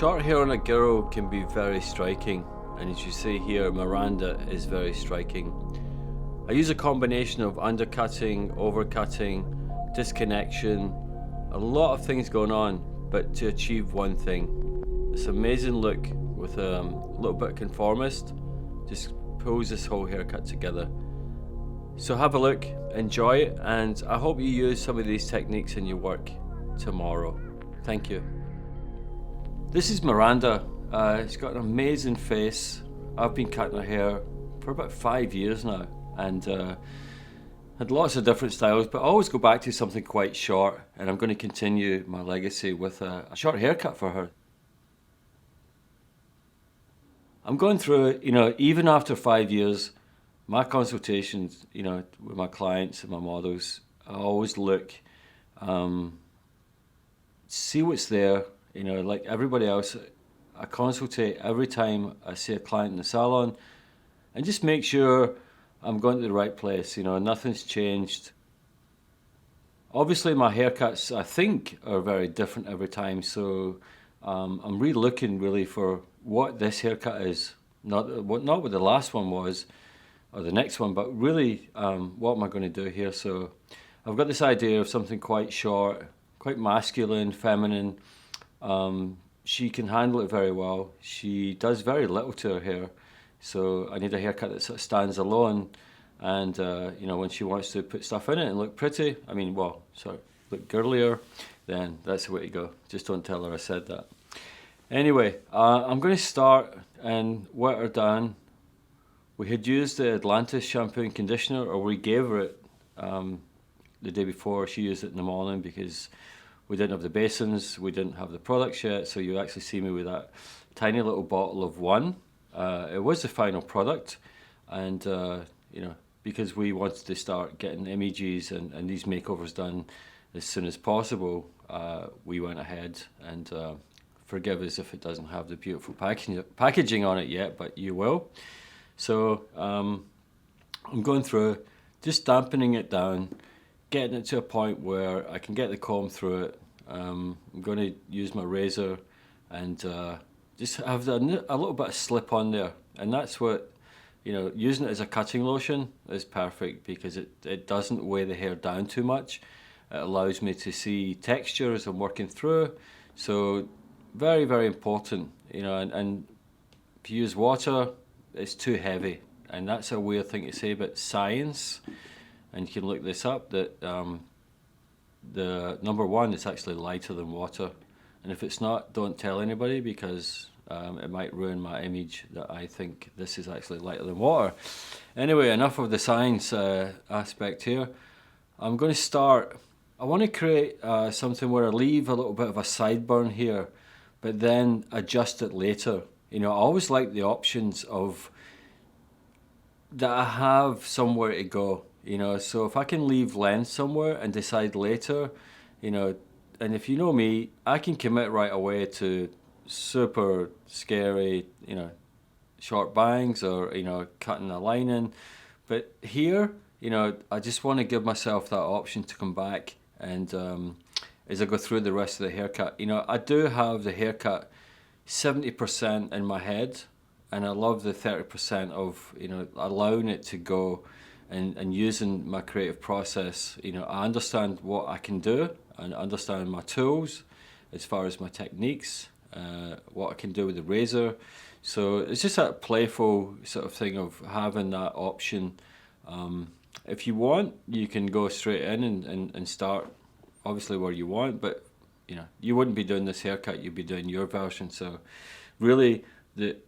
Short hair on a girl can be very striking, and as you see here, Miranda is very striking. I use a combination of undercutting, overcutting, disconnection, a lot of things going on, but to achieve one thing. This amazing look with a little bit conformist just pulls this whole haircut together. So have a look, enjoy it, and I hope you use some of these techniques in your work tomorrow. Thank you. This is Miranda. She's got an amazing face. I've been cutting her hair for about 5 years now, and had lots of different styles, but I always go back to something quite short, and I'm going to continue my legacy with a short haircut for her. I'm going through it, even after 5 years, my consultations, with my clients and my models, I always look, see what's there. Like everybody else, I consultate every time I see a client in the salon and just make sure I'm going to the right place, nothing's changed. Obviously my haircuts, I think, are very different every time, so I'm re-looking really for what this haircut is, not what the last one was or the next one, but really what am I going to do here. So I've got this idea of something quite short, quite masculine, feminine. She can handle it very well. She does very little to her hair, so I need a haircut that sort of stands alone. And when she wants to put stuff in it and look pretty, look girlier, then that's the way to go. Just don't tell her I said that. Anyway, I'm going to start and wet her down. We had used the Atlantis shampoo and conditioner, or we gave her it the day before. She used it in the morning because we didn't have the basins, we didn't have the products yet, so you actually see me with that tiny little bottle of one. It was the final product, and because we wanted to start getting images and these makeovers done as soon as possible, we went ahead, and forgive us if it doesn't have the beautiful packaging on it yet, but you will. So I'm going through, just dampening it down, getting it to a point where I can get the comb through it. I'm going to use my razor and just have a little bit of slip on there, and that's what, using it as a cutting lotion is perfect because it doesn't weigh the hair down too much. It allows me to see texture as I'm working through, so very, very important, and if you use water, it's too heavy, and that's a weird thing to say, but science, and you can look this up, that the number one, it's actually lighter than water. And if it's not, don't tell anybody, because it might ruin my image that I think this is actually lighter than water. Anyway, enough of the science aspect here. I'm going to start, I want to create something where I leave a little bit of a sideburn here, but then adjust it later. I always like the options of that I have somewhere to go. So if I can leave length somewhere and decide later, and if you know me, I can commit right away to super scary, short bangs or, cutting a line in. But here, I just want to give myself that option to come back and as I go through the rest of the haircut. I do have the haircut 70% in my head, and I love the 30% of, allowing it to go. And using my creative process, I understand what I can do and understand my tools as far as my techniques, what I can do with the razor. So it's just that playful sort of thing of having that option. If you want, you can go straight in and start obviously where you want, but you wouldn't be doing this haircut, you'd be doing your version. So really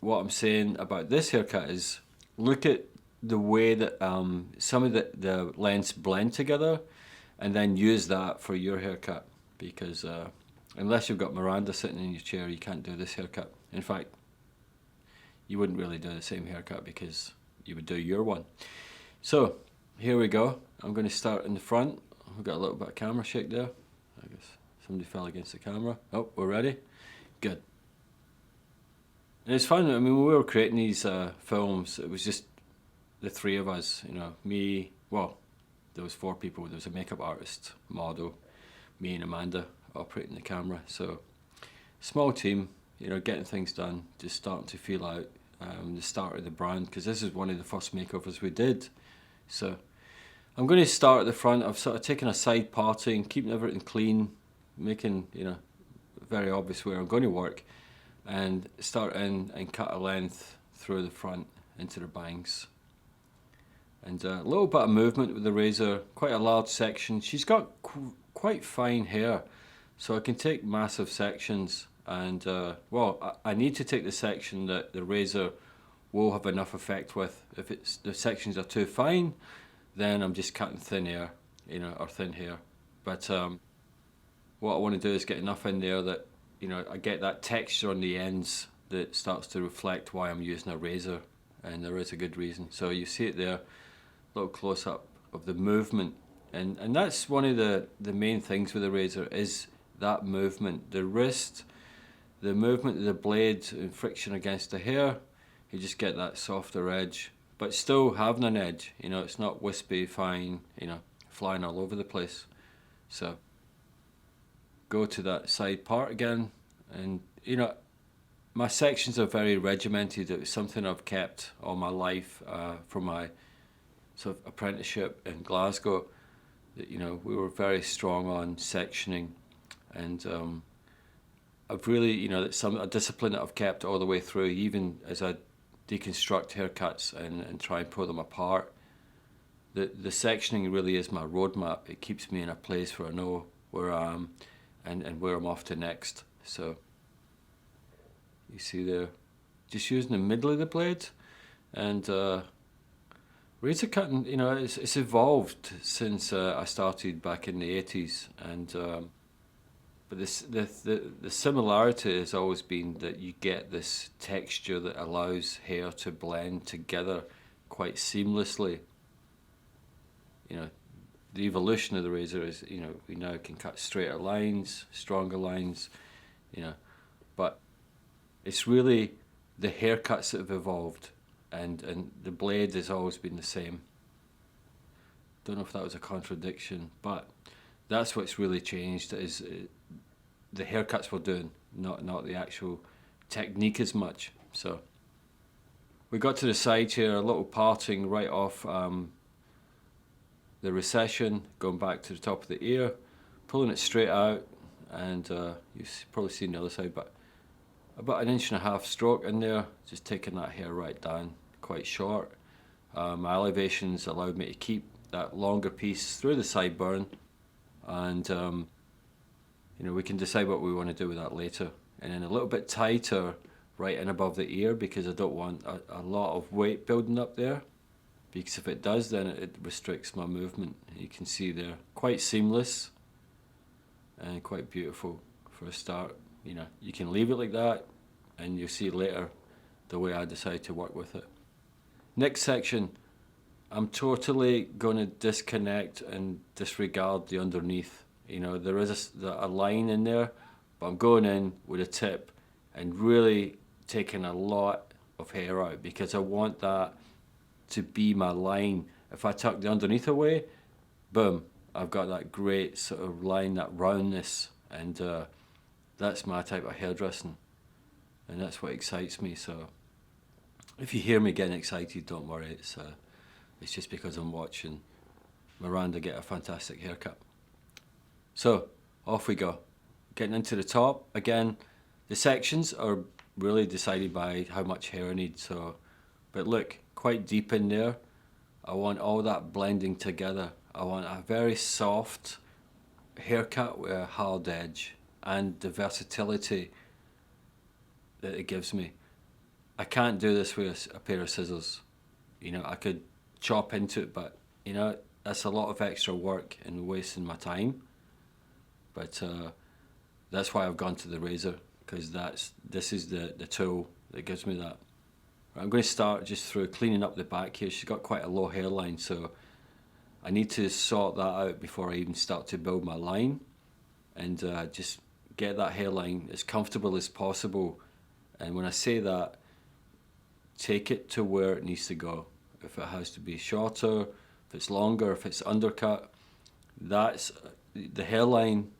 what I'm saying about this haircut is look at the way that some of the lengths blend together, and then use that for your haircut, because unless you've got Miranda sitting in your chair, you can't do this haircut. In fact, you wouldn't really do the same haircut because you would do your one. So here we go. I'm going to start in the front. We've got a little bit of camera shake there. I guess somebody fell against the camera. Oh, we're ready? Good. And it's fun. I mean, when we were creating these films, it was just the three of us, me, well, there was 4 people. There was a makeup artist, model, me and Amanda operating the camera. So small team, you know, getting things done, just starting to feel out the start of the brand, because this is one of the first makeovers we did. So I'm going to start at the front. I've sort of taken a side parting, keeping everything clean, making, you know, very obvious where I'm going to work, and start in and cut a length through the front into the bangs. And a little bit of movement with the razor, quite a large section. She's got quite fine hair, so I can take massive sections. And well, I need to take the section that the razor will have enough effect with. If it's the sections are too fine, then I'm just cutting thin hair, you know, or thin hair. But what I want to do is get enough in there that, you know, I get that texture on the ends that starts to reflect why I'm using a razor, and there is a good reason. So you see it there, little close up of the movement, and that's one of the main things with the razor is that movement, the wrist, the movement of the blade and friction against the hair. You just get that softer edge, but still having an edge, you know, it's not wispy, fine, you know, flying all over the place. So go to that side part again, and you know, my sections are very regimented. It was something I've kept all my life from my sort of apprenticeship in Glasgow. That, you know, we were very strong on sectioning, and I've really, you know, it's a discipline that I've kept all the way through, even as I deconstruct haircuts and try and pull them apart. The sectioning really is my roadmap. It keeps me in a place where I know where I am and where I'm off to next. So you see there, just using the middle of the blade, and razor cutting, you know, it's evolved since I started back in the 80s, and but the similarity has always been that you get this texture that allows hair to blend together quite seamlessly. You know, the evolution of the razor is, you know, we now can cut straighter lines, stronger lines, you know, but it's really the haircuts that have evolved, and the blade has always been the same. Don't know if that was a contradiction, but that's what's really changed, is the haircuts we're doing, not the actual technique as much. So we got to the side here, a little parting right off the recession, going back to the top of the ear, pulling it straight out, and you've probably seen the other side, but about 1.5 inch stroke in there, just taking that hair right down, quite short. My elevations allowed me to keep that longer piece through the sideburn, and you know, we can decide what we want to do with that later. And then a little bit tighter right in above the ear, because I don't want a lot of weight building up there, because if it does, then it restricts my movement. You can see there, quite seamless and quite beautiful for a start. You know, you can leave it like that, and you'll see later the way I decide to work with it. Next section, I'm totally going to disconnect and disregard the underneath. You know, there is a line in there, but I'm going in with a tip and really taking a lot of hair out, because I want that to be my line. If I tuck the underneath away, boom, I've got that great sort of line, that roundness, and that's my type of hairdressing, and that's what excites me. So if you hear me getting excited, don't worry, it's just because I'm watching Miranda get a fantastic haircut. So off we go, getting into the top. Again, the sections are really decided by how much hair I need. So, but look, quite deep in there. I want all that blending together. I want a very soft haircut with a hard edge, and the versatility that it gives me. I can't do this with a pair of scissors. You know, I could chop into it, but you know, that's a lot of extra work and wasting my time. But that's why I've gone to the razor, because this is the tool that gives me that. I'm going to start just through cleaning up the back here. She's got quite a low hairline, so I need to sort that out before I even start to build my line, and just get that hairline as comfortable as possible. And when I say that, take it to where it needs to go. If it has to be shorter, if it's longer, if it's undercut, that's the hairline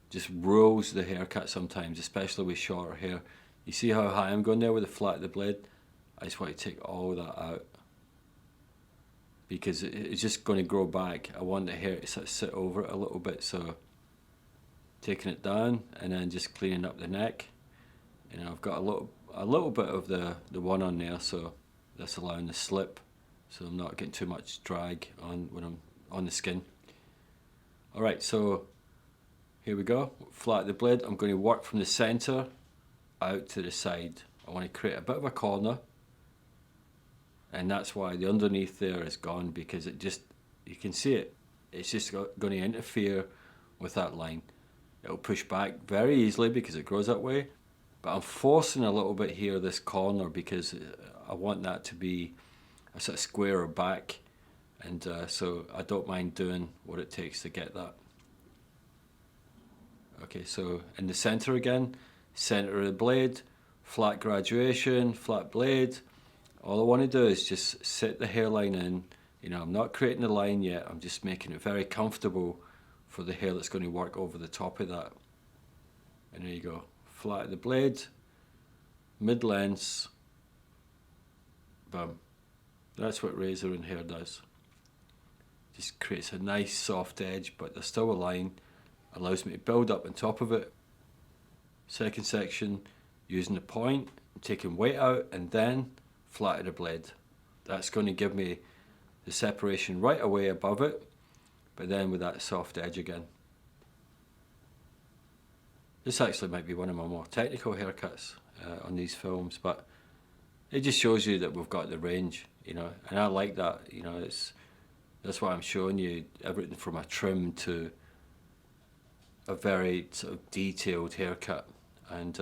just rules the haircut sometimes, especially with shorter hair. You see how high I'm going there with the flat of the blade? I just want to take all that out because it's just going to grow back. I want the hair to sort of sit over it a little bit, so taking it down and then just cleaning up the neck. You know, I've got a little bit of the one on there, so that's allowing the slip, so I'm not getting too much drag on when I'm on the skin. Alright, so here we go. Flat the blade. I'm going to work from the center out to the side. I want to create a bit of a corner, and that's why the underneath there is gone, because it just, you can see it, it's just going to interfere with that line. It'll push back very easily because it grows that way, but I'm forcing a little bit here, this corner, because I want that to be a sort of squarer back, and so I don't mind doing what it takes to get that. Okay, so in the center again, center of the blade, flat graduation, flat blade. All I want to do is just sit the hairline in. You know, I'm not creating the line yet, I'm just making it very comfortable for the hair that's going to work over the top of that. And there you go, flat of the blade, mid-lengths, boom. That's what razor and hair does. Just creates a nice soft edge, but there's still a line, allows me to build up on top of it. Second section, using the point, taking weight out, and then flat of the blade. That's going to give me the separation right away above it, but then with that soft edge again. This actually might be one of my more technical haircuts on these films, but it just shows you that we've got the range, you know, and I like that, you know, that's why I'm showing you everything from a trim to a very sort of detailed haircut. And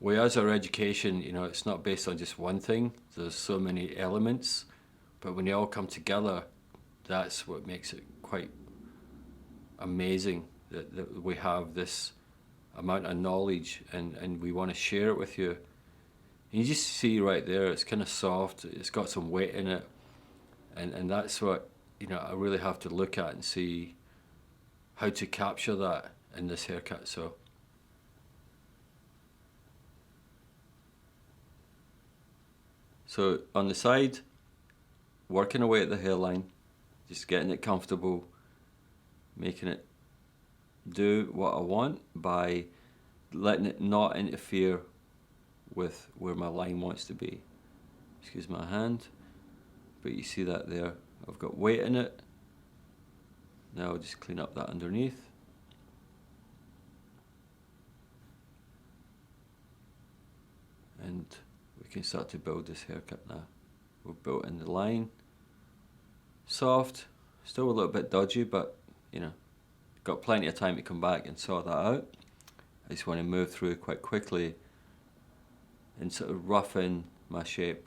whereas our education, you know, it's not based on just one thing, there's so many elements, but when they all come together, that's what makes it quite amazing that we have this amount of knowledge, and we want to share it with you. And you just see right there, it's kind of soft, it's got some weight in it, and that's what, you know, I really have to look at and see how to capture that in this haircut. So on the side, working away at the hairline, just getting it comfortable, making it do what I want by letting it not interfere with where my line wants to be. Excuse my hand, but you see that there, I've got weight in it. Now I'll just clean up that underneath. And we can start to build this haircut now. We've built in the line. Soft, still a little bit dodgy, but you know, got plenty of time to come back and sort that out. I just want to move through quite quickly and sort of roughen my shape.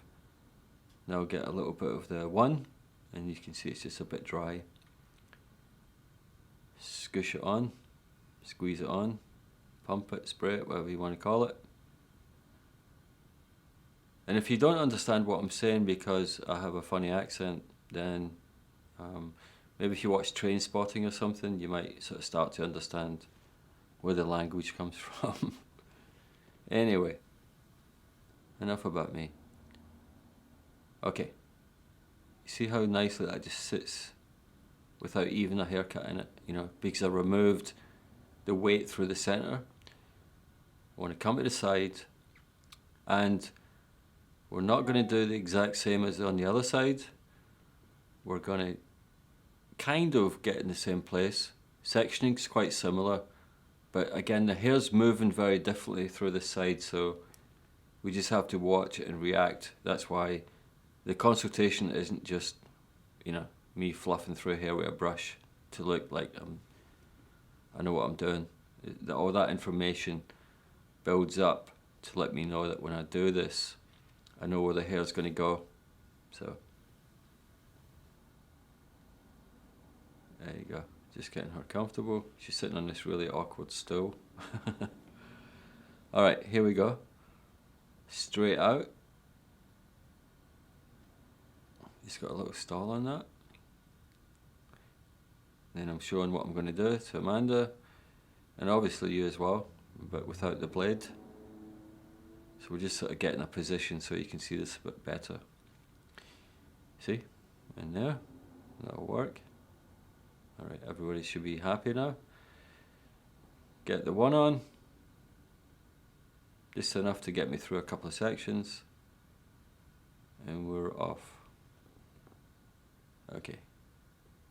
Now I'll get a little bit of the one, and you can see it's just a bit dry. Scoosh it on, squeeze it on, pump it, spray it, whatever you want to call it. And if you don't understand what I'm saying because I have a funny accent, then maybe if you watch Train Spotting or something, you might sort of start to understand where the language comes from. Anyway, enough about me. Okay, you see how nicely that just sits without even a haircut in it, you know, because I removed the weight through the center. I want to come to the side, and we're not going to do the exact same as on the other side. We're going to kind of get in the same place. Sectioning's quite similar, but again, the hair's moving very differently through this side, so we just have to watch it and react. That's why the consultation isn't just, you know, me fluffing through hair with a brush to look like I know what I'm doing. All that information builds up to let me know that when I do this, I know where the hair's going to go. So there you go, just getting her comfortable. She's sitting on this really awkward stool. Alright, here we go. Straight out. Just got a little stall on that. Then I'm showing what I'm going to do to Amanda, and obviously you as well, but without the blade. So we'll just sort of get in a position so you can see this a bit better. See? In there. That'll work. Alright, everybody should be happy now. Get the one on. Just enough to get me through a couple of sections. And we're off. Okay.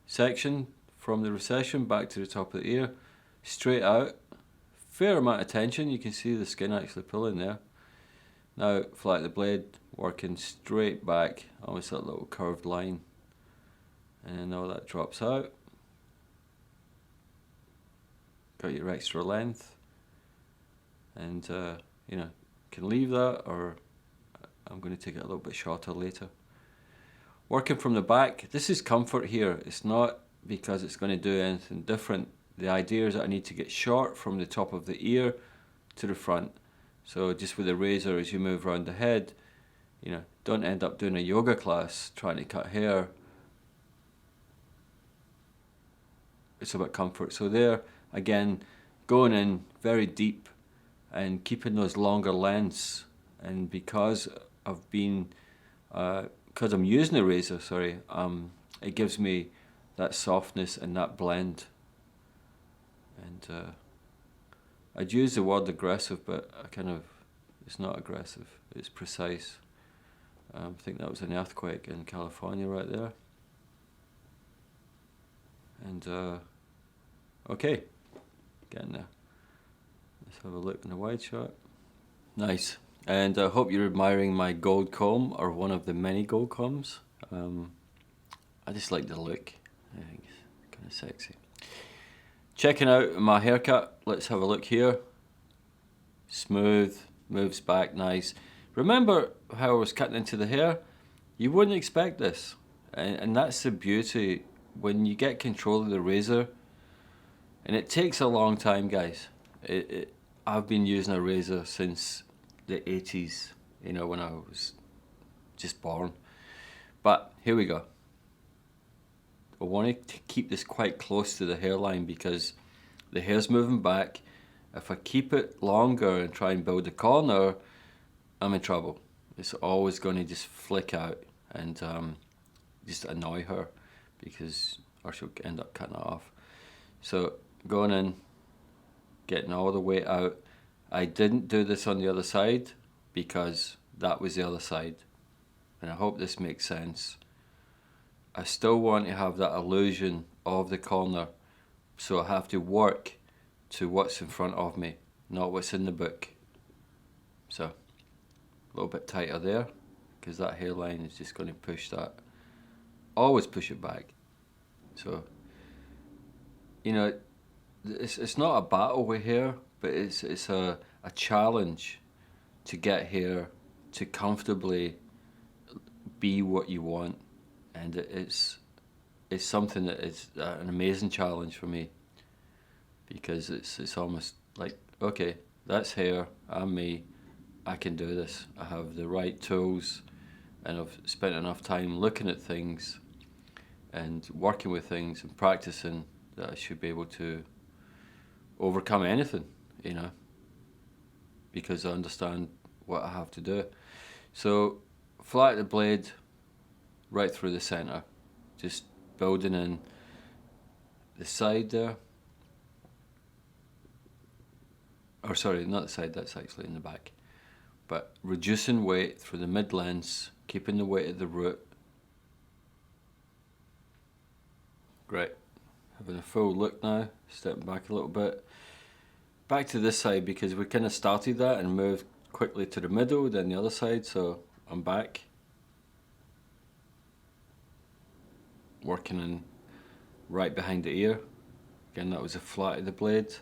Section from the recession back to the top of the ear. Straight out. Fair amount of tension. You can see the skin actually pulling there. Now flat the blade, working straight back, almost that little curved line. And then all that drops out. Got your extra length. And you know, can leave that, or I'm going to take it a little bit shorter later. Working from the back, this is comfort here. It's not because it's going to do anything different. The idea is that I need to get short from the top of the ear to the front. So just with the razor, as you move around the head, you know, don't end up doing a yoga class trying to cut hair. It's about comfort. So there, again, going in very deep and keeping those longer lengths. And because I've been, because I'm using the razor, sorry, it gives me that softness and that blend. And I'd use the word aggressive, but it's not aggressive, it's precise. I think that was an earthquake in California right there. And okay, getting there. Let's have a look in the wide shot. Nice. And I hope you're admiring my gold comb, or one of the many gold combs. I just like the look. I think it's kind of sexy. Checking out my haircut, let's have a look here. Smooth, moves back nice. Remember how I was cutting into the hair? You wouldn't expect this. And that's the beauty when you get control of the razor. And it takes a long time, guys. I've been using a razor since the 80s, you know, when I was just born. But here we go. I want to keep this quite close to the hairline because the hair's moving back. If I keep it longer and try and build a corner, I'm in trouble. It's always going to just flick out and just annoy her, or she'll end up cutting it off. So going in, getting all the way out. I didn't do this on the other side because that was the other side. And I hope this makes sense. I still want to have that illusion of the corner, so I have to work to what's in front of me, not what's in the book. So a little bit tighter there, because that hairline is just going to push that. Always push it back. So, you know, it's not a battle with hair, but it's a challenge to get hair to comfortably be what you want. And it's something that is an amazing challenge for me, because it's almost like, okay, that's hair, I'm me, I can do this. I have the right tools, and I've spent enough time looking at things and working with things and practicing that I should be able to overcome anything, you know, because I understand what I have to do. So flat the blade right through the center, just building in the side there. Or sorry, not the side, that's actually in the back. But reducing weight through the mid-lengths, keeping the weight at the root. Great. Having a full look now, stepping back a little bit. Back to this side, because we kind of started that and moved quickly to the middle, then the other side, so I'm back. Working in right behind the ear. Again, that was a flat of the blade.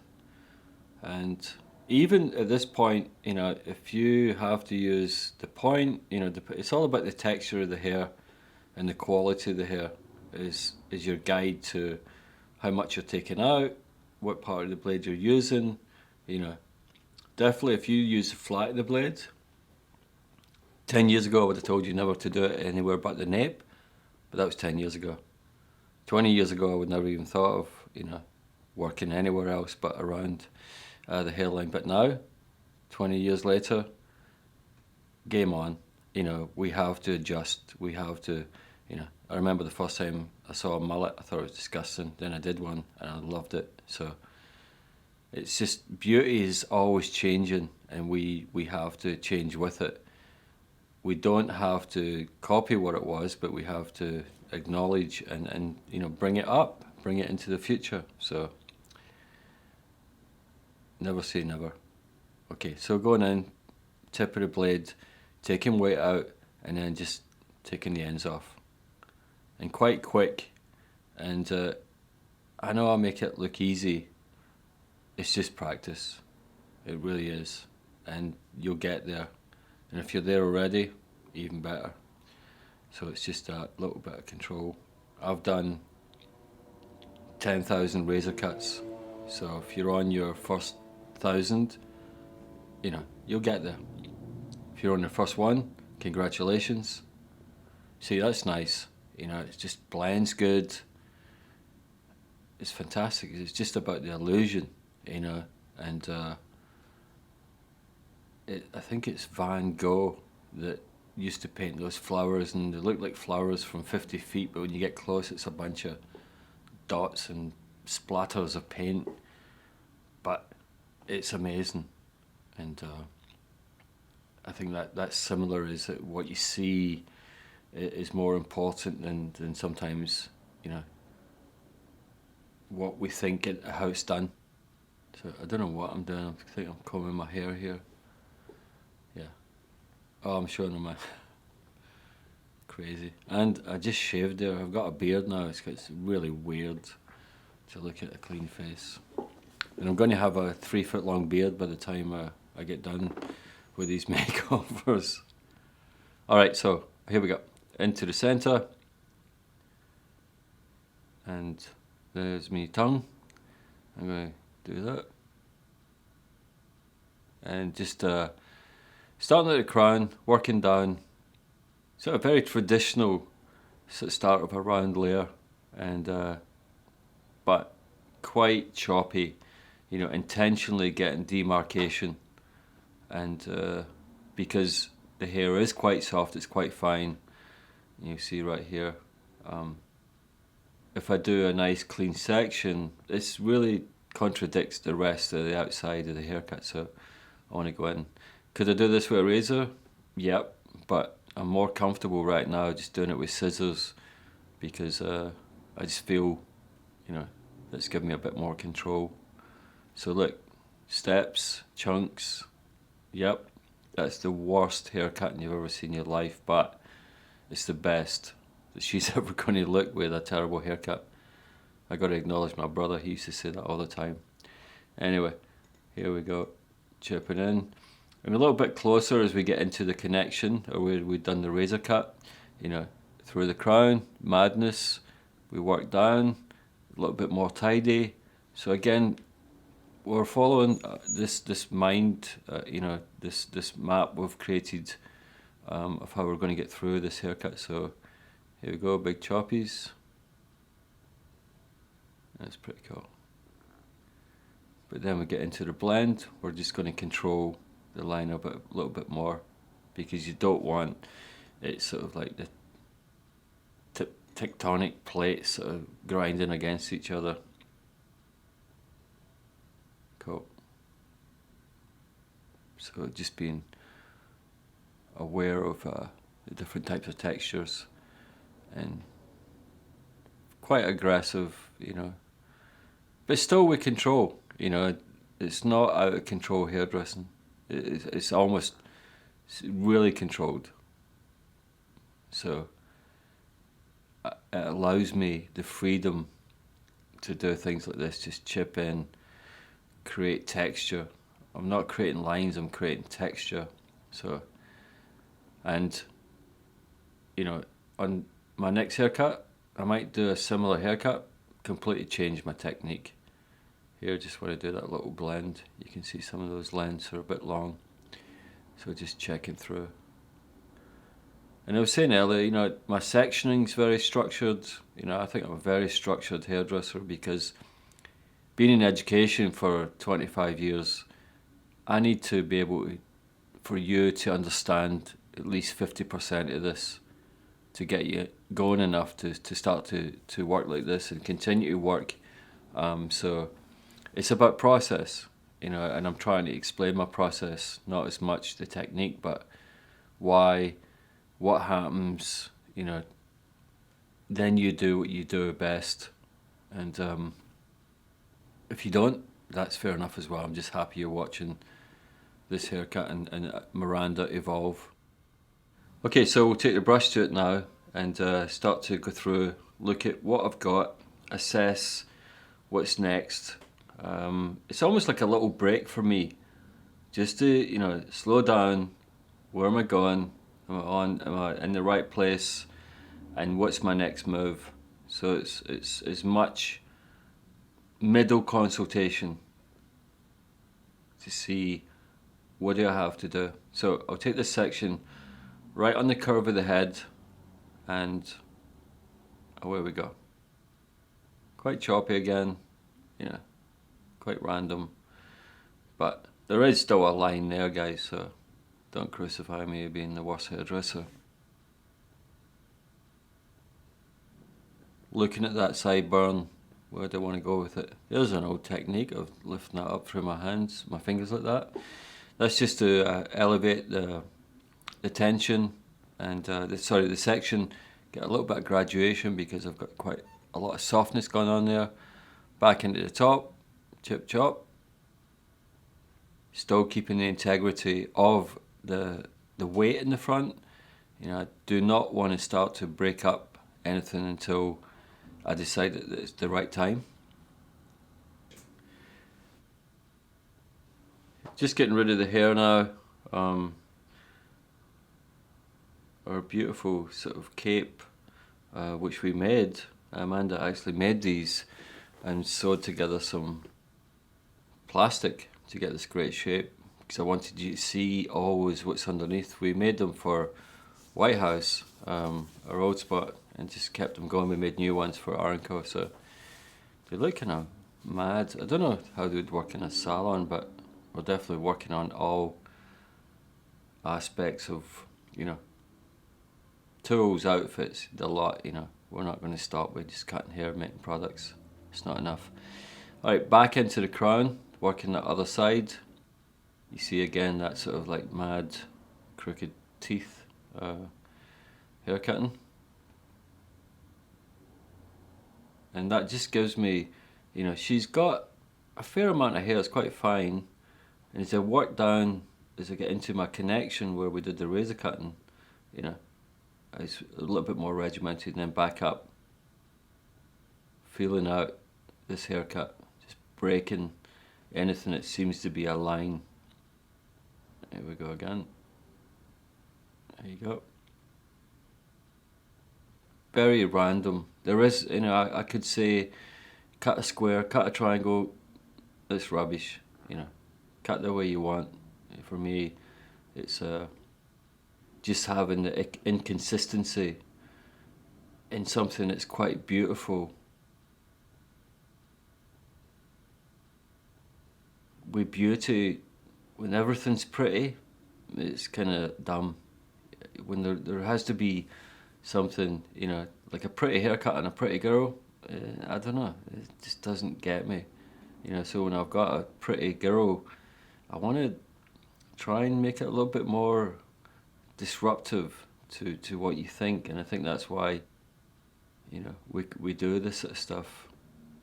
And even at this point, you know, if you have to use the point, you know, it's all about the texture of the hair, and the quality of the hair is your guide to how much you're taking out, what part of the blade you're using. You know, definitely if you use the flat of the blade, 10 years ago I would have told you never to do it anywhere but the nape, but that was 10 years ago. 20 years ago I would never even thought of, you know, working anywhere else but around the hairline. But now, 20 years later, game on. You know, we have to adjust. We have to, you know. I remember the first time I saw a mullet, I thought it was disgusting. Then I did one, and I loved it. So it's just beauty is always changing, and we have to change with it. We don't have to copy what it was, but we have to acknowledge and you know, bring it up, bring it into the future. So never say never. Okay, so going in, tip of the blade, taking weight out, and then just taking the ends off. And quite quick, and I know I make it look easy. It's just practice. It really is. And you'll get there. And if you're there already, even better. So it's just that little bit of control. I've done 10,000 razor cuts. So if you're on your first 1,000, you know, you'll get there. If you're on the first one, congratulations. See, that's nice. You know, it just blends good. It's fantastic. It's just about the illusion, you know. And I think it's Van Gogh that used to paint those flowers, and they look like flowers from 50 feet, but when you get close, it's a bunch of dots and splatters of paint. But it's amazing. And I think that's similar, is that what you see is more important than sometimes, you know, what we think and how it's done. So I don't know what I'm doing. I think I'm combing my hair here. Yeah. Oh, I'm showing them my crazy. And I just shaved there. I've got a beard now. It's really weird to look at a clean face. And I'm going to have a 3-foot long beard by the time I get done with these makeovers. Alright, so here we go. Into the centre. And there's my tongue. I'm going to do that. And just starting at the crown, working down. Sort of very traditional sort of start of a round layer. And but quite choppy. You know, intentionally getting demarcation. And because the hair is quite soft, it's quite fine. You see right here. If I do a nice clean section, this really contradicts the rest of the outside of the haircut, so I want to go in. Could I do this with a razor? Yep, but I'm more comfortable right now just doing it with scissors, because I just feel, you know, it's giving me a bit more control. So look, steps, chunks, yep, that's the worst haircut you've ever seen in your life, but it's the best that she's ever going to look with a terrible haircut. I got to acknowledge my brother, he used to say that all the time. Anyway, here we go, chipping in. And a little bit closer as we get into the connection, or where we've done the razor cut, you know, through the crown, madness, we work down, a little bit more tidy. So again, we're following this mind, you know, this map we've created of how we're going to get through this haircut. So here we go, big choppies. That's pretty cool. But then we get into the blend, we're just going to control the line a little bit more, because you don't want it sort of like the tectonic plates sort of grinding against each other. Cool. So just being aware of the different types of textures, and quite aggressive, you know, but still with control. You know, it's not out of control hairdressing. It's almost really controlled. So it allows me the freedom to do things like this, just chip in, create texture. I'm not creating lines, I'm creating texture. So, and you know, on my next haircut, I might do a similar haircut, completely change my technique. Here, just want to do that little blend. You can see some of those lengths are a bit long, so just checking through. And I was saying earlier, you know, my sectioning's very structured. You know, I think I'm a very structured hairdresser, because being in education for 25 years, I need to be able to for you to understand at least 50% of this to get you going enough to start to work like this and continue to work. So it's about process, and I'm trying to explain my process, not as much the technique, but why, what happens, then you do what you do best. And if you don't, that's fair enough as well. I'm just happy you're watching this haircut and Miranda evolve. Okay, so we'll take the brush to it now and start to go through, look at what I've got, assess what's next. It's almost like a little break for me, just to slow down. Where am I going? Am I in the right place? And what's my next move? So it's as much middle consultation to see what do I have to do. So I'll take this section right on the curve of the head, and away we go. Quite choppy again, quite random, but there is still a line there, guys, so don't crucify me as being the worst hairdresser. Looking at that sideburn, where do I want to go with it? There's an old technique of lifting that up through my hands, my fingers like that. That's just to elevate the tension and the section, get a little bit of graduation because I've got quite a lot of softness going on there. Back into the top, chip chop. Still keeping the integrity of the weight in the front. I do not want to start to break up anything until I decide that it's the right time. Just getting rid of the hair now. Our beautiful sort of cape, which we made. Amanda actually made these and sewed together some plastic to get this great shape, because I wanted you to see always what's underneath. We made them for White House, our old spot, and just kept them going. We made new ones for R+Co, so they look kind of mad. I don't know how they would work in a salon, but we're definitely working on all aspects of, tools, outfits, the lot, We're not going to stop with just cutting hair, making products. It's not enough. Alright, back into the crown, working the other side. You see again that sort of like mad, crooked teeth hair cutting. And that just gives me, she's got a fair amount of hair, it's quite fine. And as I work down, as I get into my connection where we did the razor cutting, it's a little bit more regimented, and then back up, feeling out this haircut, just breaking anything that seems to be a line. Here we go again. There you go. Very random. There is, I could say, cut a square, cut a triangle. It's rubbish. Cut the way you want. For me, it's just having the inconsistency in something that's quite beautiful. With beauty, when everything's pretty, it's kind of dumb. When there has to be something, like a pretty haircut and a pretty girl, I don't know, it just doesn't get me. So when I've got a pretty girl, I want to try and make it a little bit more disruptive to what you think, and I think that's why we do this sort of stuff,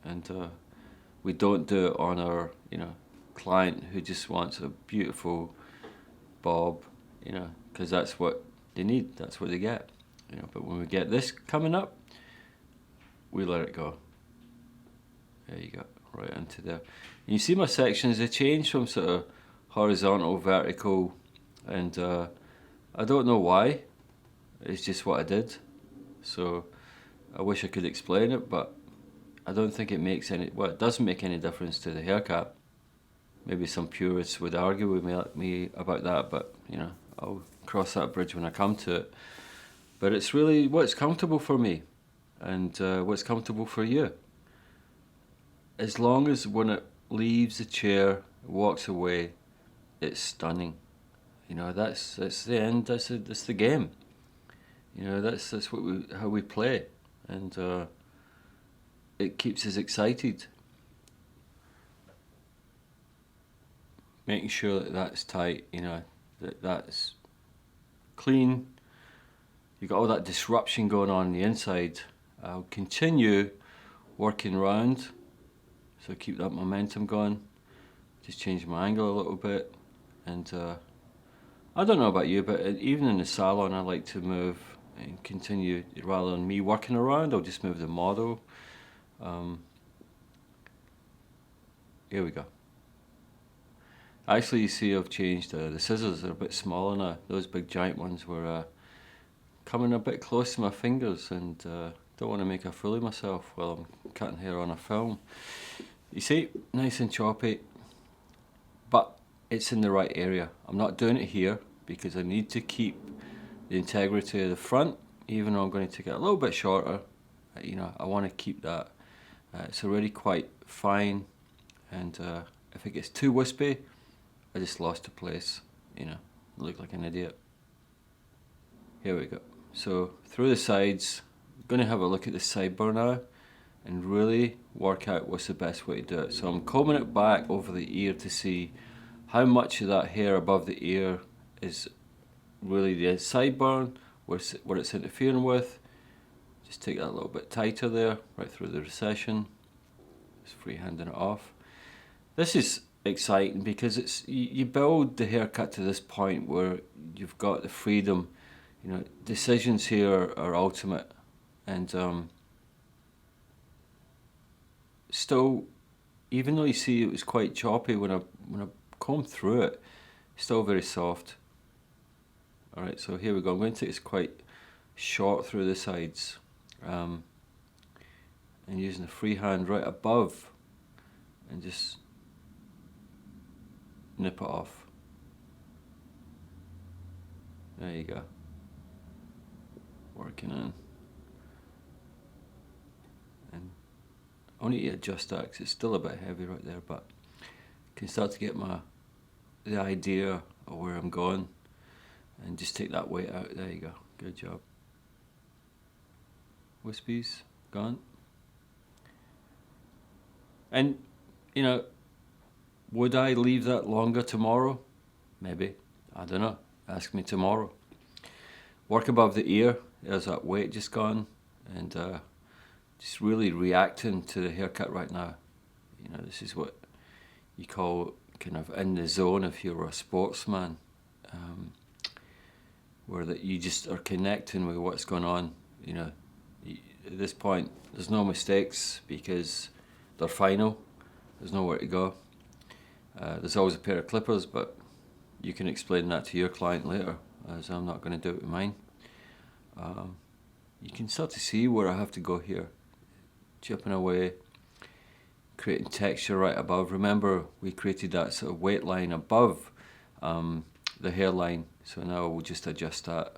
and we don't do it on our client who just wants a beautiful bob, because that's what they need, that's what they get, but when we get this coming up, we let it go. There you go, right into there. And you see my sections, they change from sort of horizontal, vertical, and I don't know why, it's just what I did. So I wish I could explain it, but I don't think it makes any, well, it doesn't make any difference to the haircut. Maybe some purists would argue with me about that, but I'll cross that bridge when I come to it. But it's really what's comfortable for me, and what's comfortable for you. As long as when it leaves the chair, walks away, it's stunning. You know, that's the end. That's the game. You know, that's how we play, and it keeps us excited. Making sure that that's tight. You know, that's clean. You got all that disruption going on the inside. I'll continue working round, so keep that momentum going. Just change my angle a little bit, and I don't know about you, but even in the salon, I like to move and continue rather than me working around. I'll just move the model. Here we go. Actually, you see, I've changed the scissors. Are a bit smaller now. Those big giant ones were coming a bit close to my fingers, and don't want to make a fool of myself while I'm cutting hair on a film. You see, nice and choppy, but it's in the right area. I'm not doing it here because I need to keep the integrity of the front, even though I'm going to take it a little bit shorter. You know, I want to keep that. It's already quite fine, and if it gets too wispy, I just lost the place. You know, I look like an idiot. Here we go. So through the sides, I'm going to have a look at the sideburr now and really work out what's the best way to do it. So I'm combing it back over the ear to see how much of that hair above the ear is really the sideburn, what it's interfering with. Just take that a little bit tighter there, right through the recession. Just freehanding it off. This is exciting because you build the haircut to this point where you've got the freedom. You know, decisions here are ultimate, and still, even though you see it was quite choppy when I combed through it, still very soft. All right, so here we go. I'm going to take this quite short through the sides, and using the freehand right above, and just nip it off. There you go. Working in. And I need to adjust that because it's still a bit heavy right there, but I can start to get the idea of where I'm going, and just take that weight out. There you go. Good job. Wispies gone. And, you know, would I leave that longer tomorrow? Maybe. I don't know. Ask me tomorrow. Work above the ear. There's that weight just gone. And just really reacting to the haircut right now. You know, this is what you call kind of in the zone if you're a sportsman. Where that you just are connecting with what's going on. You know, at this point, there's no mistakes because they're final. There's nowhere to go. There's always a pair of clippers, but you can explain that to your client later, as I'm not going to do it with mine. You can start to see where I have to go here. Chipping away, creating texture right above. Remember, we created that sort of weight line above the hairline, so now we'll just adjust that.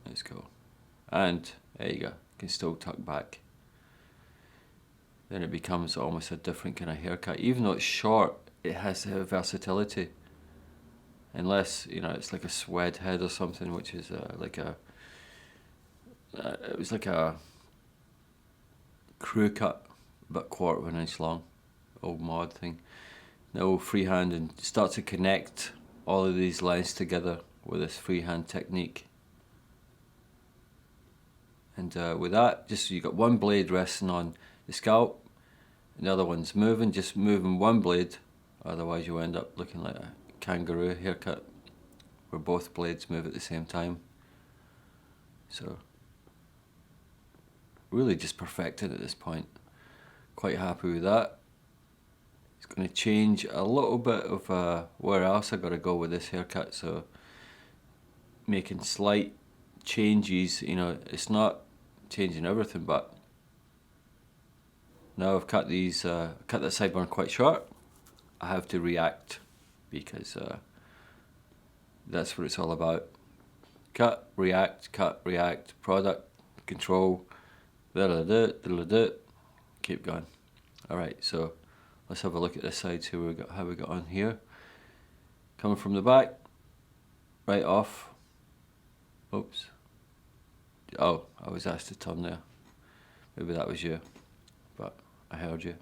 Let's go. And there you go, you can still tuck back. Then it becomes almost a different kind of haircut. Even though it's short, it has to have versatility. Unless, you know, it's like a swed head or something, which is it was like a crew cut, but 1/4 of an inch long. Old mod thing. Now freehand and start to connect all of these lines together with this freehand technique. And with that, just so you got one blade resting on the scalp, and the other one's moving, just moving one blade, otherwise you end up looking like a kangaroo haircut where both blades move at the same time. So really just perfected at this point. Quite happy with that. It's going to change a little bit of where else I got to go with this haircut, so making slight changes. You know, it's not changing everything, but now I've cut these, cut that sideburn quite short. I have to react because that's what it's all about. Cut, react, product, control, keep going. Alright, so let's have a look at this side, see how we got on here. coming from the back, right off. Oops. Oh, I was asked to turn there. Maybe that was you, but I heard you.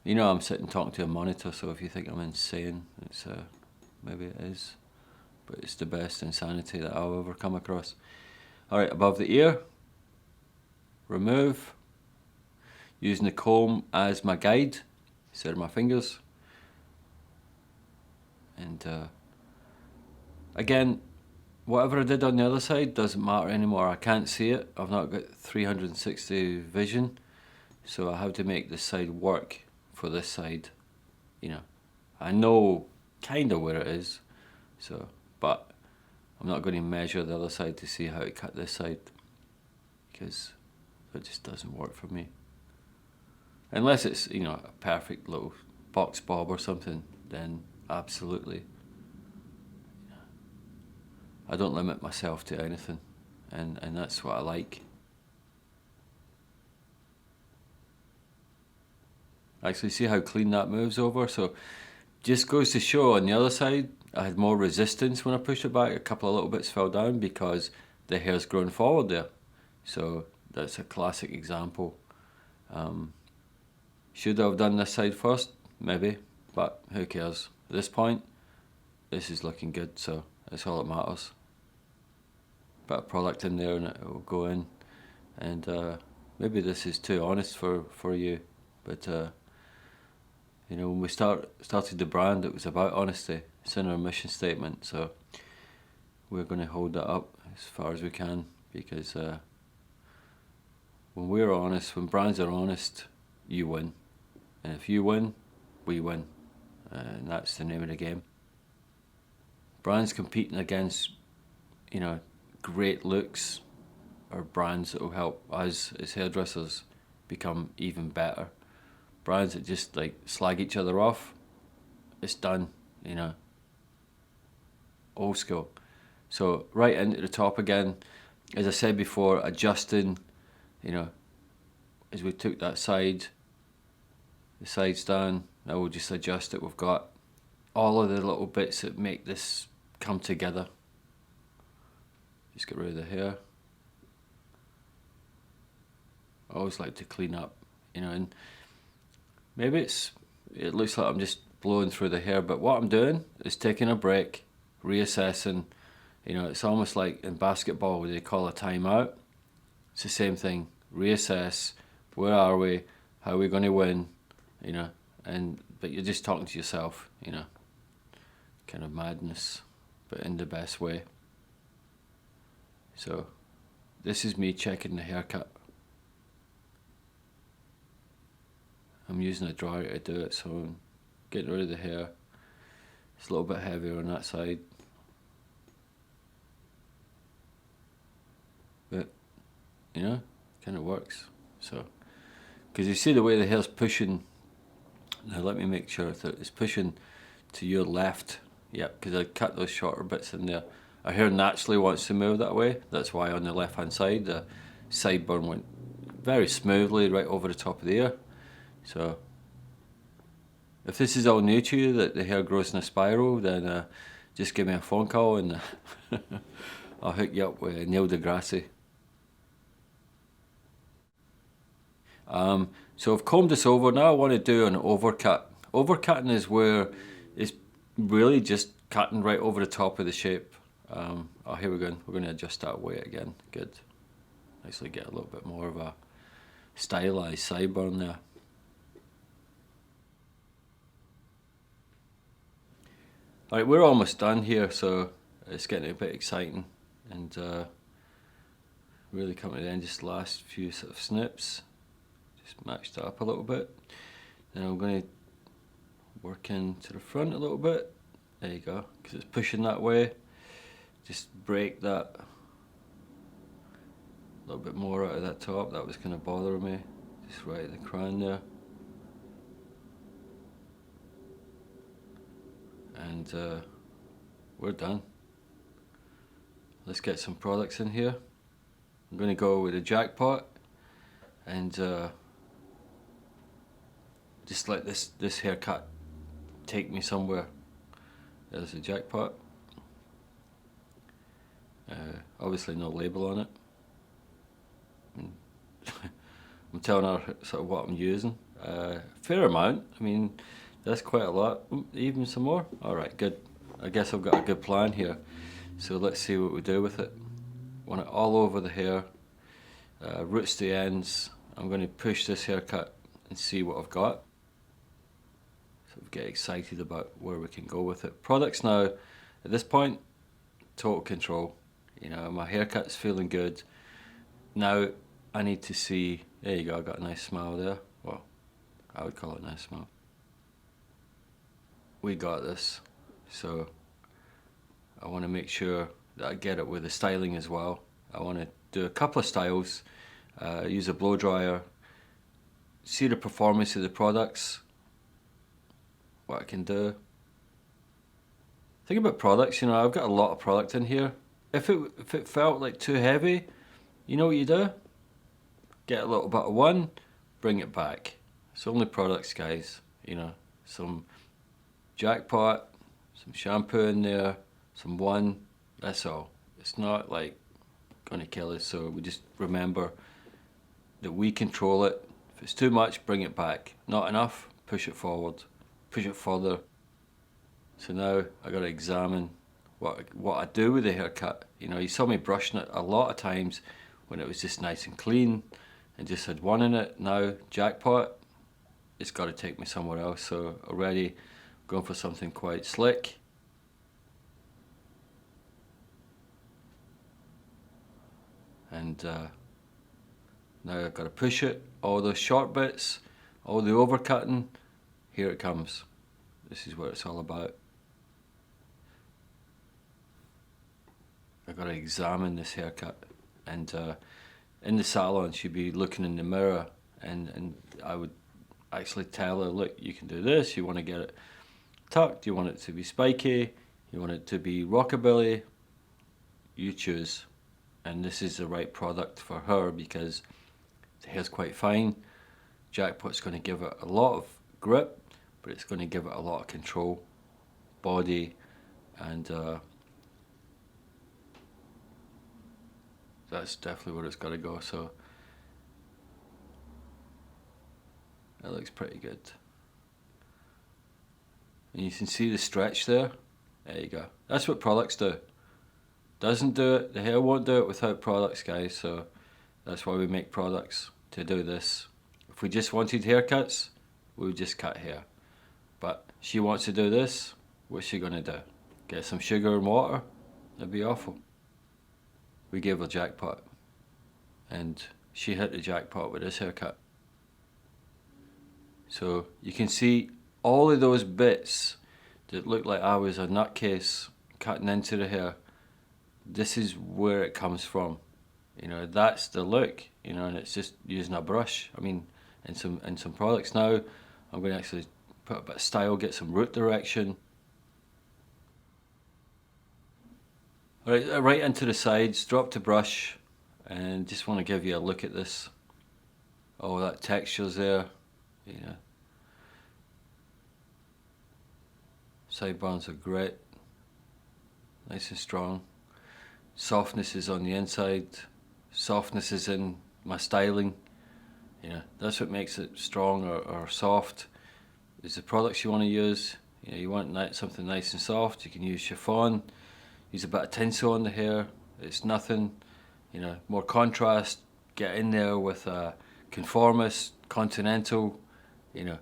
You know, I'm sitting talking to a monitor, so if you think I'm insane, it's maybe it is, but it's the best insanity that I'll ever come across. All right, above the ear, remove, using the comb as my guide instead of my fingers. And again, whatever I did on the other side doesn't matter anymore. I can't see it. I've not got 360 vision, so I have to make this side work for this side. You know, I know kind of where it is, so, but I'm not going to measure the other side to see how to cut this side, because it just doesn't work for me. Unless it's, you know, a perfect little box bob or something, then absolutely. I don't limit myself to anything, and that's what I like. Actually, see how clean that moves over? So just goes to show on the other side, I had more resistance when I pushed it back. A couple of little bits fell down because the hair's grown forward there. So that's a classic example. Should I have done this side first? Maybe, but who cares? At this point, this is looking good, so that's all that matters. Bit of product in there and it will go in. And maybe this is too honest for you, but you know, when we started the brand, it was about honesty. It's in our mission statement, so we're going to hold that up as far as we can, because when we're honest, when brands are honest, you win. And if you win, we win. And that's the name of the game. Brands competing against, you know, great looks are brands that will help us as hairdressers become even better. Brands that just like slag each other off, it's done, you know. Old school. So right into the top again, as I said before, adjusting, you know, as we took that side, the side's down, now we'll just adjust it. We've got all of the little bits that make this come together. Just get rid of the hair. I always like to clean up, you know, and maybe it looks like I'm just blowing through the hair, but what I'm doing is taking a break, reassessing. You know, it's almost like in basketball where they call a timeout. It's the same thing. Reassess. Where are we? How are we going to win? You know, but you're just talking to yourself, you know. Kind of madness, but in the best way. So, this is me checking the haircut. I'm using a dryer to do it, so I'm getting rid of the hair. It's a little bit heavier on that side. But, you know, kind of works. So, because you see the way the hair's pushing. Now let me make sure that it's pushing to your left. Yep, because I cut those shorter bits in there. Our hair naturally wants to move that way. That's why on the left hand side, the sideburn went very smoothly right over the top of the ear. So, if this is all new to you, that the hair grows in a spiral, then just give me a phone call and I'll hook you up with Neil deGrasse. So I've combed this over. Now I want to do an overcut. Overcutting is where it's really just cutting right over the top of the shape. Oh, here we go. We're going to adjust that weight again. Good. Nicely get a little bit more of a stylized sideburn there. Alright, we're almost done here, so it's getting a bit exciting, and really coming to the end. Just the last few sort of snips, just match that up a little bit. Then I'm going to work into the front a little bit. There you go, because it's pushing that way. Just break that a little bit more out of that top. That was kind of bothering me. Just right at the crown there. And we're done. Let's get some products in here. I'm going to go with a jackpot and just let this haircut take me somewhere. There's the jackpot. Obviously no label on it. I'm telling her sort of what I'm using. Fair amount. I mean, that's quite a lot. Even some more? Alright, good. I guess I've got a good plan here. So let's see what we do with it. Want it all over the hair. Roots to ends. I'm going to push this haircut and see what I've got. Sort of get excited about where we can go with it. Products now, at this point, total control. You know, my haircut's feeling good. Now I need to see, there you go, I got a nice smile there. Well, I would call it a nice smile. We got this. So I want to make sure that I get it with the styling as well. I want to do a couple of styles, use a blow dryer, see the performance of the products, what I can do. Think about products, you know, I've got a lot of product in here. If it felt like too heavy, you know what you do? Get a little bit of one, bring it back. It's only products, guys. You know, some jackpot, some shampoo in there, some one, that's all. It's not like gonna kill us, so we just remember that we control it. If it's too much, bring it back. Not enough, push it forward, push it further. So now I gotta examine what I do with the haircut. You know, you saw me brushing it a lot of times when it was just nice and clean and just had one in it. Now, jackpot, it's got to take me somewhere else. So already going for something quite slick. And now I've got to push it. All those short bits, all the overcutting, here it comes. This is what it's all about. I've got to examine this haircut, and in the salon she'd be looking in the mirror, and I would actually tell her, look, you can do this, you want to get it tucked, you want it to be spiky, you want it to be rockabilly, you choose. And this is the right product for her because the hair's quite fine. Jackpot's going to give it a lot of grip, but it's going to give it a lot of control, body, and that's definitely where it's got to go. So that looks pretty good. And you can see the stretch there. There you go. That's what products do. Doesn't do it, the hair won't do it without products, guys. So that's why we make products, to do this. If we just wanted haircuts, we would just cut hair. But she wants to do this, what's she gonna do? Get some sugar and water? That'd be awful. We gave her jackpot, and she hit the jackpot with this haircut. So you can see all of those bits that look like I was a nutcase cutting into the hair. This is where it comes from. You know, that's the look, you know, and it's just using a brush. I mean, in some products now, I'm going to actually put a bit of style, get some root direction. Right into the sides, drop the brush, and just want to give you a look at this. Oh, that texture's there, you know. Sideburns are great, nice and strong. Softness is on the inside, softness is in my styling. You know, that's what makes it strong or soft, is the products you want to use. You know, you want something nice and soft, you can use chiffon, use a bit of tinsel on the hair, it's nothing. You know, more contrast, get in there with a conformist, continental, you know.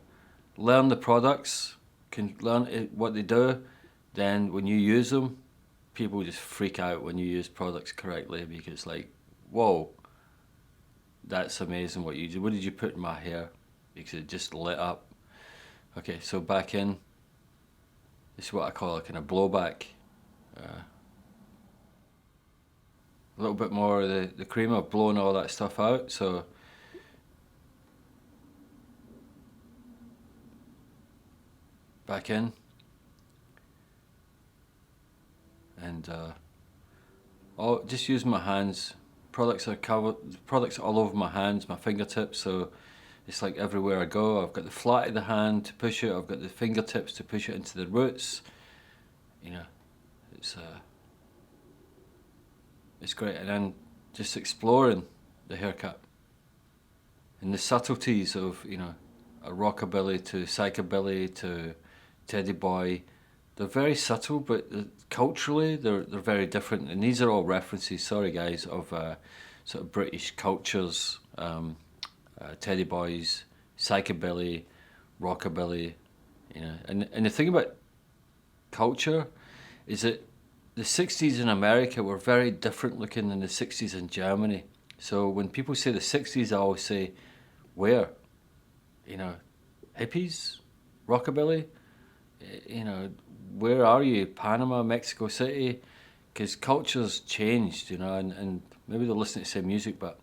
Learn the products, can learn what they do, then when you use them, people just freak out when you use products correctly, because it's like, whoa, that's amazing what you did. What did you put in my hair? Because it just lit up. Okay, so back in. This is what I call a kind of blowback. A little bit more of the cream. I've blown all that stuff out, so back in. And just using my hands. Products are covered. Products all over my hands, my fingertips. So it's like everywhere I go, I've got the flat of the hand to push it. I've got the fingertips to push it into the roots. you know, it's it's great. And then just exploring the haircut and the subtleties of, you know, a rockabilly to psychobilly to teddy boy. They're very subtle, but culturally they're very different. And these are all references, sorry guys, of sort of British cultures, teddy boys, psychobilly, rockabilly, you know. And the thing about culture is that the 60s in America were very different looking than the 60s in Germany. So when people say the 60s, I always say, where? You know, hippies? Rockabilly? You know, where are you? Panama, Mexico City? Because culture's changed, you know, and maybe they're listening to the same music, but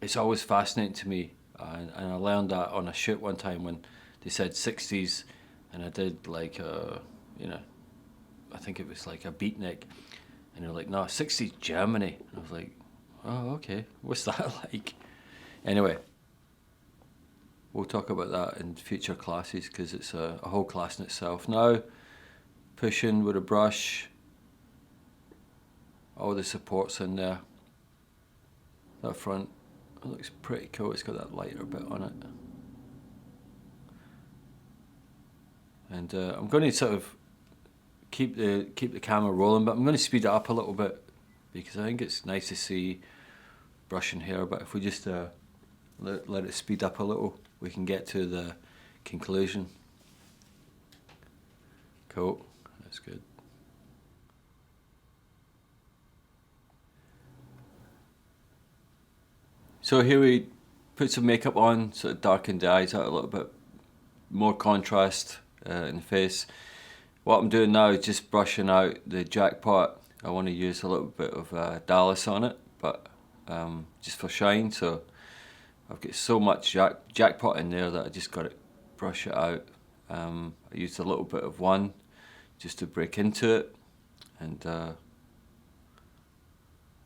it's always fascinating to me. And I learned that on a shoot one time when they said 60s, and I did like, you know, I think it was like a beatnik, and they're like, no, 60s Germany. And I was like, oh, okay, what's that like? Anyway, we'll talk about that in future classes because it's a whole class in itself. Now, pushing with a brush, all the supports in there. That front, it looks pretty cool. It's got that lighter bit on it. And I'm going to sort of keep the camera rolling, but I'm going to speed it up a little bit because I think it's nice to see brushing hair. But if we just let it speed up a little, we can get to the conclusion. Cool, that's good. So here we put some makeup on, sort of darken the eyes out a little bit, more contrast in the face. What I'm doing now is just brushing out the jackpot. I want to use a little bit of Dallas on it, but just for shine. So I've got so much jackpot in there that I just got to brush it out. I used a little bit of one just to break into it, and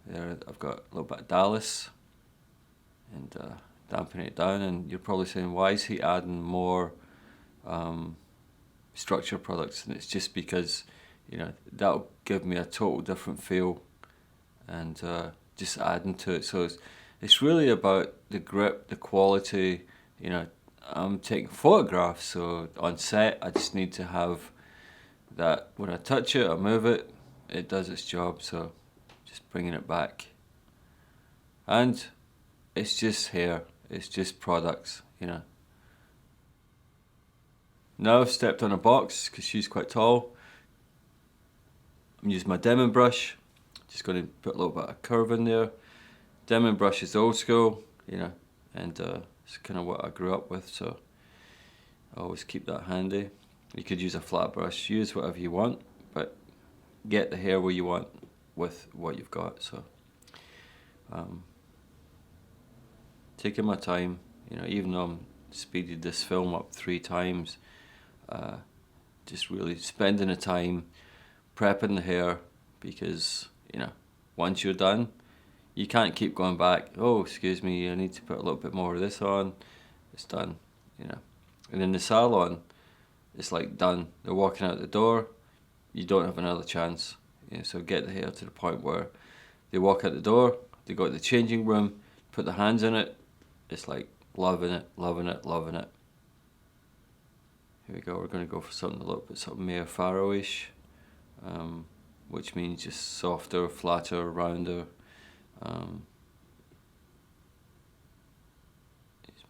there I've got a little bit of Dallas, and dampen it down. And you're probably saying, why is he adding more structure products? And it's just because, you know, that'll give me a total different feel, and just adding to it. So it's really about the grip, the quality. You know, I'm taking photographs, so on set I just need to have that when I touch it or move it, it does its job. So just bringing it back, and it's just hair, it's just products, you know. Now I've stepped on a box because she's quite tall. I'm using my Demon brush, just going to put a little bit of curve in there. Demon brush is old school, you know, and it's kind of what I grew up with, so I always keep that handy. You could use a flat brush, use whatever you want, but get the hair where you want with what you've got. So taking my time, you know, even though I'm speeded this film up 3 times, just really spending the time prepping the hair, because, you know, once you're done, you can't keep going back, oh, excuse me, I need to put a little bit more of this on. It's done, you know. And in the salon, it's like done. They're walking out the door, you don't have another chance. You know, so get the hair to the point where they walk out the door, they go to the changing room, put their hands in it, it's like loving it, loving it, loving it. Here we go, we're going to go for something a little bit sort of Maya Farrow-ish, which means just softer, flatter, rounder. Use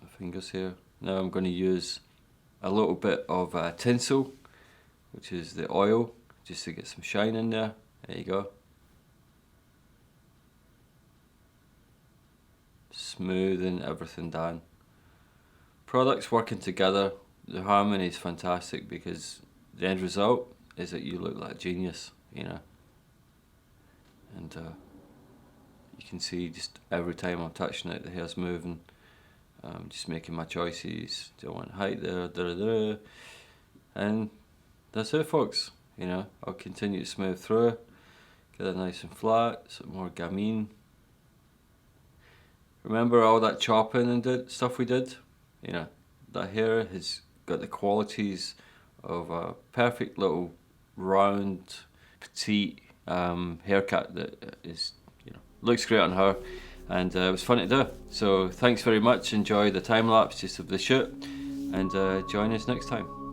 my fingers here. Now I'm going to use a little bit of tinsel, which is the oil, just to get some shine in there. There you go. Smoothing everything down. Products working together, the harmony is fantastic, because the end result is that you look like a genius, you know. And you can see just every time I'm touching it, the hair's moving. Just making my choices. Do I want height there, and that's it, folks. You know, I'll continue to smooth through, get it nice and flat, some more gamine. Remember all that chopping and stuff we did? You know, that hair has got the qualities of a perfect little round, petite haircut that is, looks great on her, and it was fun to do. So thanks very much. Enjoy the time lapse just of the shoot, and join us next time.